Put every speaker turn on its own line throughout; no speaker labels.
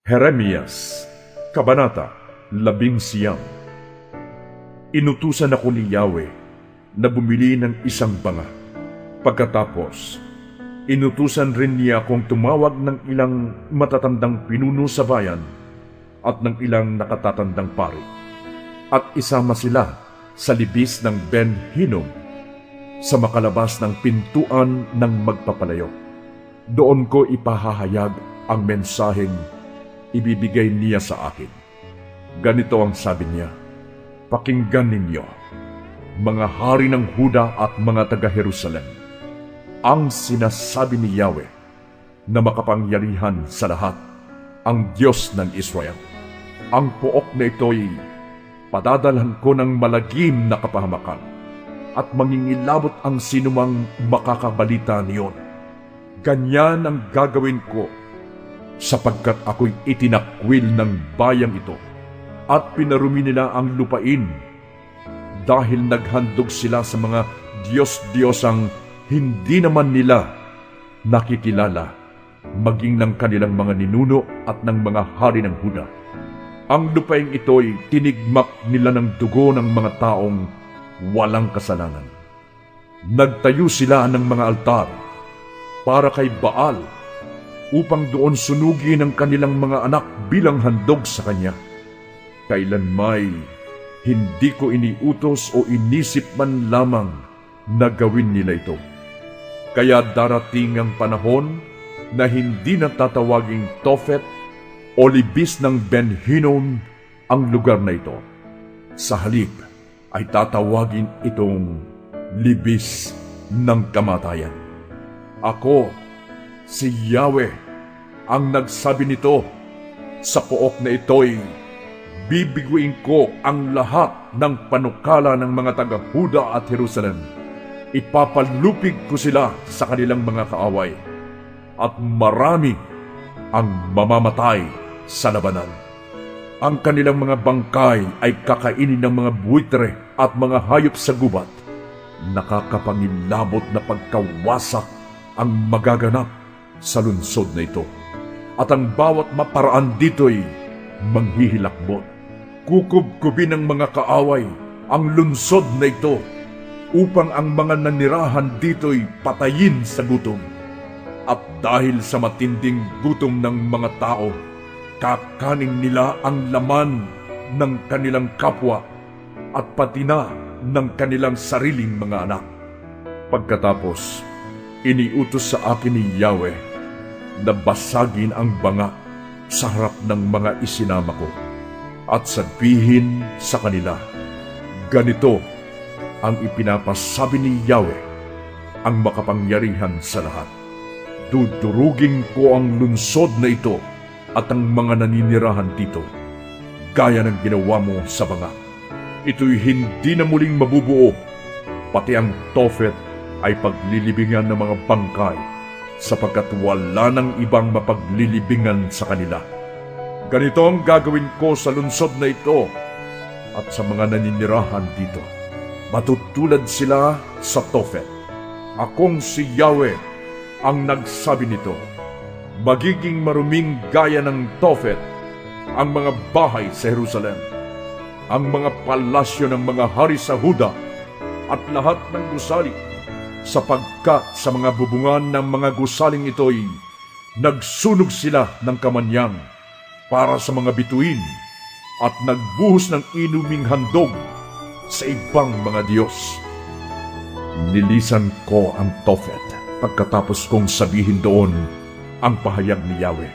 Jeremias, Kabanata 11. Inutusan ako ni Yahweh na bumili ng isang banga. Pagkatapos, inutusan rin niya akong tumawag ng ilang matatandang pinuno sa bayan at ng ilang nakatatandang pari, at isama sila sa libis ng Ben Hinnom sa makalabas ng pintuan ng magpapalayo. Doon ko ipahahayag ang mensaheng ibibigay niya sa akin. Ganito ang sabi niya: "Pakinggan ninyo, mga hari ng Huda at mga taga-Jerusalem, ang sinasabi ni Yahweh na makapangyarihan sa lahat, ang Diyos ng Israel. Ang pook na ito'y padadalhan ko ng malagim na kapahamakan, at mangingilabot ang sinumang makakabalita niyon. Ganyan ang gagawin ko, sapagkat ako'y itinakwil ng bayang ito, at pinarumi nila ang lupain, dahil naghandog sila sa mga Diyos-Diyosang hindi naman nila nakikilala, maging ng kanilang mga ninuno at ng mga hari ng Huda. Ang lupaing ito'y tinigmak nila ng dugo ng mga taong walang kasalanan. Nagtayo sila ng mga altar para kay Baal, upang doon sunugin ang kanilang mga anak bilang handog sa kanya. Kailanmay hindi ko iniutos o inisip man lamang na gawin nila ito. Kaya darating ang panahon na hindi na tatawaging Tophet o libis ng Ben Hinnom ang lugar na ito. Sa halip ay tatawagin itong libis ng kamatayan. Ako, si Yahweh, ang nagsabi nito. Sa pook na ito'y bibiguin ko ang lahat ng panukala ng mga taga-Huda at Jerusalem. Ipapalupig ko sila sa kanilang mga kaaway, at marami ang mamamatay sa labanan. Ang kanilang mga bangkay ay kakainin ng mga buitre at mga hayop sa gubat. Nakakapangilabot na pagkawasak ang magaganap sa lungsod na ito, at ang bawat maparaan dito'y manghihilakbot. Kukubkubin ng mga kaaway ang lungsod na ito, upang ang mga nanirahan dito'y patayin sa gutom. At dahil sa matinding gutom ng mga tao, kakanin nila ang laman ng kanilang kapwa at pati na ng kanilang sariling mga anak. Pagkatapos, iniutos sa akin ni Yahweh na basagin ang banga sa harap ng mga isinama ko, at sabihin sa kanila, ganito ang ipinapasabi ni Yahweh, ang makapangyarihan sa lahat: dudurugin ko ang lungsod na ito at ang mga naninirahan dito, gaya ng ginawa mo sa banga. Ito'y hindi na muling mabubuo, pati ang Tophet ay paglilibingan ng mga bangkay, sapagkat wala ng ibang mapaglilibingan sa kanila. Ganito ang gagawin ko sa lungsod na ito at sa mga naninirahan dito. Matutulad sila sa Tophet. Akong si Yahweh ang nagsabi nito. Magiging maruming gaya ng Tophet ang mga bahay sa Jerusalem, ang mga palasyo ng mga hari sa Huda at lahat ng gusali, sapagkat sa mga bubungan ng mga gusaling ito'y nagsunog sila ng kamanyang para sa mga bituin, at nagbuhos ng inuming handog sa ibang mga Diyos. Nilisan ko ang Tophet pagkatapos kong sabihin doon ang pahayag ni Yahweh.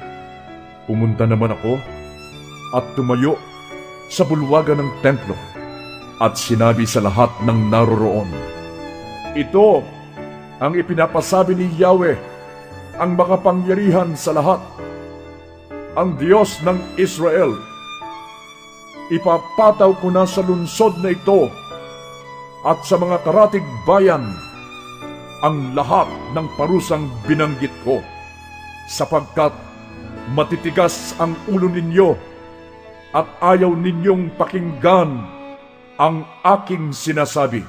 Pumunta naman ako at tumayo sa bulwagan ng templo at sinabi sa lahat ng naroroon, ito ang ipinapasabi ni Yahweh, ang makapangyarihan sa lahat, ang Diyos ng Israel. Ipapataw ko na sa lungsod na ito at sa mga karatig bayan ang lahat ng parusang binanggit ko, sapagkat matitigas ang ulo ninyo at ayaw ninyong pakinggan ang aking sinasabi.